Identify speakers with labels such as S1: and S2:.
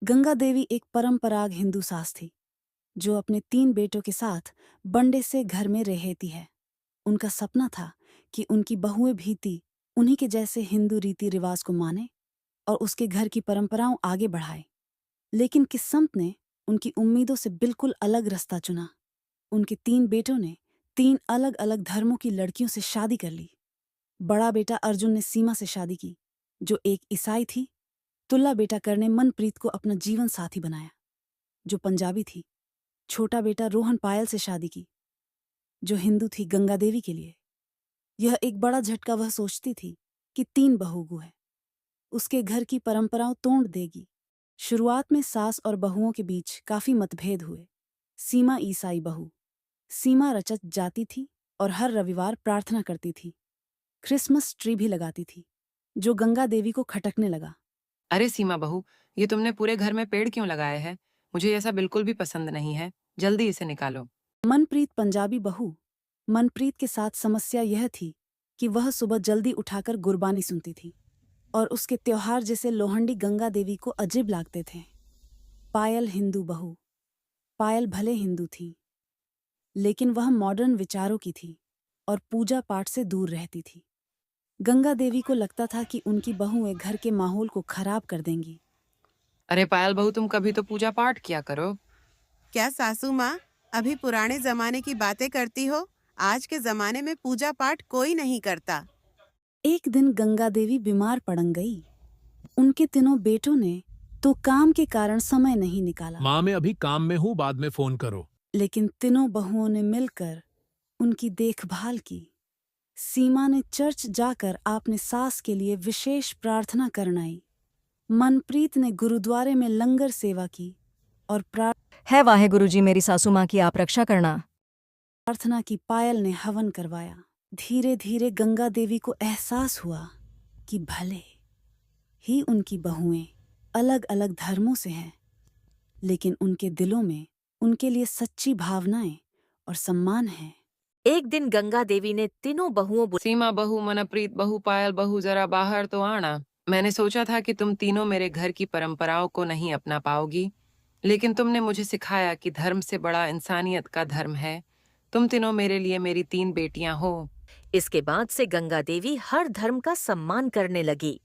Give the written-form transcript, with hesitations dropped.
S1: गंगा देवी एक परंपराग हिंदू सास थी जो अपने 3 बेटों के साथ बंडे से घर में रहती है। उनका सपना था कि उनकी बहुएं भी थी उन्हीं के जैसे हिंदू रीति रिवाज को माने और उसके घर की परंपराओं आगे बढ़ाए। लेकिन किस्मत ने उनकी उम्मीदों से बिल्कुल अलग रास्ता चुना। उनके 3 बेटों ने 3 अलग अलग धर्मों की लड़कियों से शादी कर ली। बड़ा बेटा अर्जुन ने सीमा से शादी की, जो एक ईसाई थी। तुल्ला बेटा कर ने मनप्रीत को अपना जीवन साथी बनाया, जो पंजाबी थी। छोटा बेटा रोहन पायल से शादी की, जो हिंदू थी गंगा देवी के लिए। यह एक बड़ा झटका। वह सोचती थी कि 3 बहू है, उसके घर की परंपराओं तोड़ देगी। शुरुआत में सास और बहुओं के बीच काफी मतभेद हुए। सीमा ईसाई बहू सीमा रचत जाती थी और हर रविवार प्रार्थना करती थी। क्रिसमस ट्री भी लगाती थी, जो गंगा देवी को खटकने लगा।
S2: अरे सीमा बहू, ये तुमने पूरे घर में पेड़ क्यों लगाए हैं? मुझे ऐसा बिल्कुल भी पसंद नहीं है। जल्दी इसे निकालो।
S1: मनप्रीत पंजाबी बहू मनप्रीत के साथ समस्या यह थी कि वह सुबह जल्दी उठाकर गुरबानी सुनती थी और उसके त्योहार जैसे लोहंडी गंगा देवी को अजीब लगते थे। पायल हिंदू बहू पायल भले हिंदू थी, लेकिन वह मॉडर्न विचारों की थी और पूजा पाठ से दूर रहती थी। गंगा देवी को लगता था कि उनकी बहुएं घर के माहौल को खराब कर देंगी।
S2: अरे पायल बहू, तुम कभी तो पूजा पाठ किया करो।
S3: क्या सासू माँ अभी पुराने जमाने की बातें करती हो? आज के जमाने में पूजा पाठ कोई नहीं करता।
S1: एक दिन गंगा देवी बीमार पड़ गई। उनके 3 बेटों ने तो काम के कारण समय नहीं निकाला,
S4: माँ, मैं अभी काम में हूँ, बाद में फोन करो।
S1: लेकिन 3 बहुओं ने मिलकर उनकी देखभाल की। सीमा ने चर्च जाकर अपने सास के लिए विशेष प्रार्थना करनाई। मनप्रीत ने गुरुद्वारे में लंगर सेवा की और
S5: है वाहे गुरुजी, मेरी सासू माँ की आप रक्षा करना।
S1: प्रार्थना की। पायल ने हवन करवाया। धीरे धीरे गंगा देवी को एहसास हुआ कि भले ही उनकी बहुएं अलग अलग धर्मों से हैं, लेकिन उनके दिलों में उनके लिए सच्ची भावनाएं और सम्मान है।
S6: एक दिन गंगा देवी ने तीनों बहुओं
S2: सीमा बहू, मनप्रीत बहू, पायल बहू, जरा बाहर तो आना। मैंने सोचा था कि तुम तीनों मेरे घर की परंपराओं को नहीं अपना पाओगी, लेकिन तुमने मुझे सिखाया कि धर्म से बड़ा इंसानियत का धर्म है। तुम तीनों मेरे लिए मेरी 3 बेटियां हो।
S6: इसके बाद से गंगा देवी हर धर्म का सम्मान करने लगी।